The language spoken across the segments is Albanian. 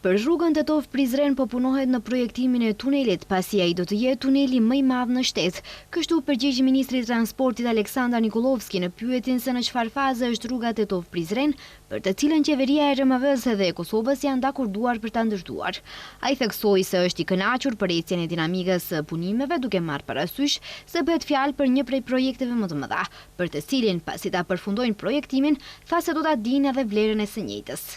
Për rrugën Tetov-Prizren po punohet në projektimin e tunelit, pasi ai do të jetë tuneli më i madh në shtet. Kështu përgjigj ministri i transportit Aleksandar Nikolovski në pyetjen se në çfarë faze është rruga Tetov-Prizren, për të cilën qeveria e RMV-s dhe e Kosovës janë dakorduar për ta ndërtuar. Ai theksoi se është i kënaqur për ecjen e dinamikës së punimeve, duke marrë parasysh se bëhet fjalë për një prej projekteve më të mëdha, për të cilin pasi ta përfundojnë projektimin, tha se do ta dinë edhe vlerën e së njëjtës.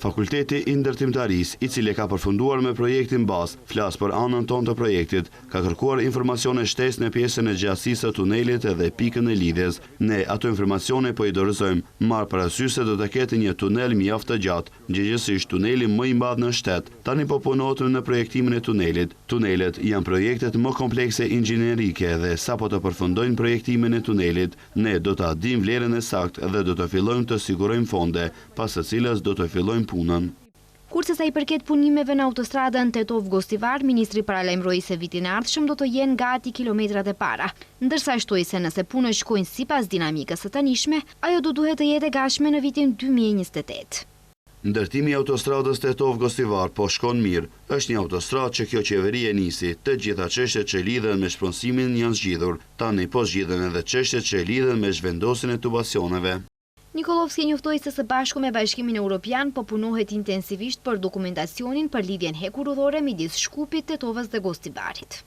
Fakulteti i ndërtimtarisë, i cili ka përfunduar me projektin bazë, flas për anën tonë të projektit, ka kërkuar informacione shtesë në pjesën e gjatësisë së tunelit dhe pikën e lidhjes. Ne ato informacione po i dorëzojmë, marrë parasysh se do të ketë një tunel mjaft të gjatë, gjithsesi tuneli më i madh në shtet. Tani po punohet në projektimin e tunelit. Tunelet janë projektet më komplekse inxhinierike dhe sapo të përfundojnë projektimin e tunelit, ne do ta dimë vlerën e saktë dhe do të fillojmë të sigurojmë fonde, pas së cilës do të fillojmë punën. Kurse sa i përket punimeve në autostradën Tetov-Gostivar, ministri paralajmëroi se vitin e ardhshëm do të jenë gati kilometrat e para, ndërsa shtoi se nëse punët shkojnë sipas dinamikës së tanishme, ajo do duhet të jetë e gatshme në vitin 2028. Ndërtimi i autostradës Tetov-Gostivar po shkon mirë. Është një autostradë që kjo qeveri e nisi. Të gjitha çështjet që lidhen me shpronësimin janë zgjidhur. Tani po zgjidhen edhe çështjet që lidhen me zhvendosjen e tubacioneve. Nikolovski njoftoi se së bashku me Bashkimin Evropian po punohet intensivisht për dokumentacionin për lidhjen hekurudhore midis Shkupit, Tetovës dhe Gostivarit.